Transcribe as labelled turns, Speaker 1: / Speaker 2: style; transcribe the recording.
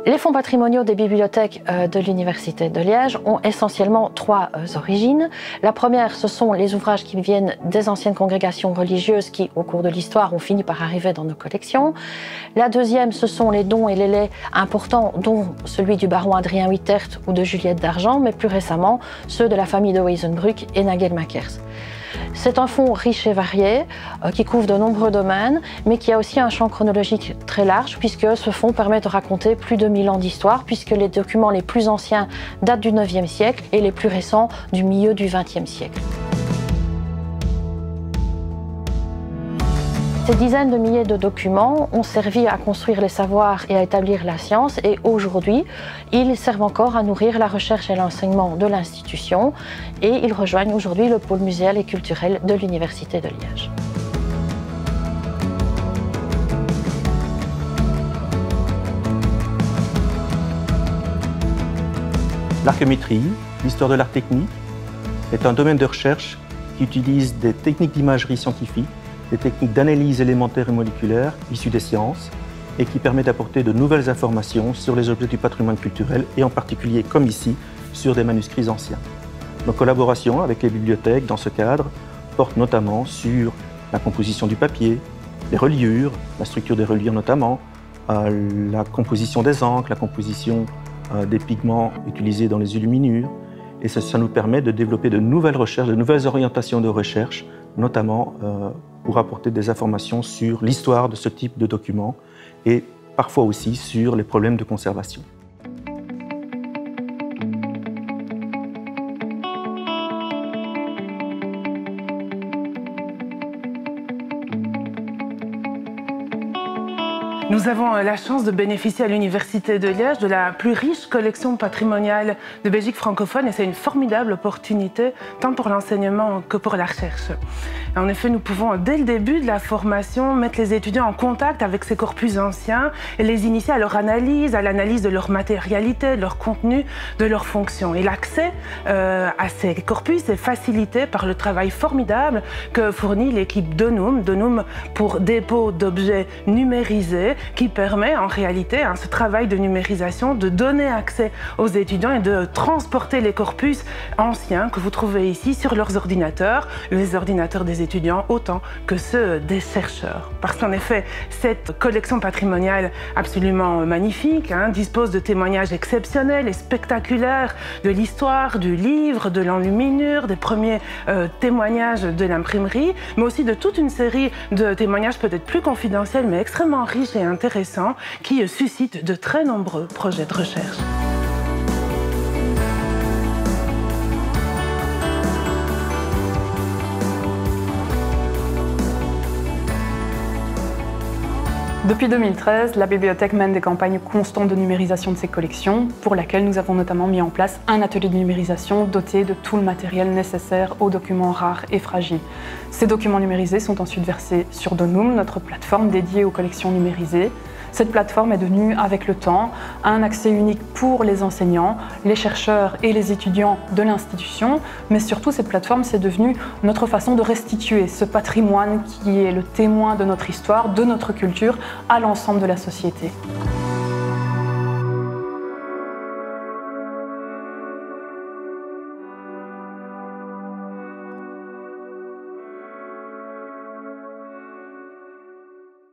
Speaker 1: Les fonds patrimoniaux des bibliothèques de l'Université de Liège ont essentiellement trois origines. La première, ce sont les ouvrages qui viennent des anciennes congrégations religieuses qui, au cours de l'histoire, ont fini par arriver dans nos collections. La deuxième, ce sont les dons et les legs importants, dont celui du baron Adrien Wittert ou de Juliette d'Argent, mais plus récemment, ceux de la famille de Weysenbruck et Nagel-Makers. C'est un fonds riche et varié qui couvre de nombreux domaines, mais qui a aussi un champ chronologique très large puisque ce fonds permet de raconter plus de 1000 ans d'histoire puisque les documents les plus anciens datent du 9e siècle et les plus récents du milieu du 20e siècle. Ces dizaines de milliers de documents ont servi à construire les savoirs et à établir la science et aujourd'hui, ils servent encore à nourrir la recherche et l'enseignement de l'institution et ils rejoignent aujourd'hui le pôle muséal et culturel de l'Université de Liège.
Speaker 2: L'archéométrie, l'histoire de l'art technique, est un domaine de recherche qui utilise des techniques d'imagerie scientifique, des techniques d'analyse élémentaire et moléculaire issues des sciences et qui permet d'apporter de nouvelles informations sur les objets du patrimoine culturel et en particulier, comme ici, sur des manuscrits anciens. Nos collaborations avec les bibliothèques dans ce cadre portent notamment sur la composition du papier, les reliures, la structure des reliures notamment, la composition des encres, la composition des pigments utilisés dans les illuminures. Et ça nous permet de développer de nouvelles recherches, de nouvelles orientations de recherche, notamment pour apporter des informations sur l'histoire de ce type de documents et parfois aussi sur les problèmes de conservation.
Speaker 3: Nous avons la chance de bénéficier à l'Université de Liège de la plus riche collection patrimoniale de Belgique francophone et c'est une formidable opportunité tant pour l'enseignement que pour la recherche. En effet, nous pouvons dès le début de la formation mettre les étudiants en contact avec ces corpus anciens et les initier à leur analyse, à l'analyse de leur matérialité, de leur contenu, de leur fonction. Et l'accès à ces corpus est facilité par le travail formidable que fournit l'équipe Donum pour dépôt d'objets numérisés qui permet en réalité ce travail de numérisation de donner accès aux étudiants et de transporter les corpus anciens que vous trouvez ici sur leurs ordinateurs, les ordinateurs des étudiants autant que ceux des chercheurs. Parce qu'en effet, cette collection patrimoniale absolument magnifique dispose de témoignages exceptionnels et spectaculaires de l'histoire, du livre, de l'enluminure, des premiers témoignages de l'imprimerie, mais aussi de toute une série de témoignages peut-être plus confidentiels mais extrêmement riches et intéressants qui suscitent de très nombreux projets de recherche.
Speaker 4: Depuis 2013, la bibliothèque mène des campagnes constantes de numérisation de ses collections, pour laquelle nous avons notamment mis en place un atelier de numérisation doté de tout le matériel nécessaire aux documents rares et fragiles. Ces documents numérisés sont ensuite versés sur Donum, notre plateforme dédiée aux collections numérisées. Cette plateforme est devenue, avec le temps, un accès unique pour les enseignants, les chercheurs et les étudiants de l'institution, mais surtout cette plateforme c'est devenue notre façon de restituer ce patrimoine qui est le témoin de notre histoire, de notre culture, à l'ensemble de la société.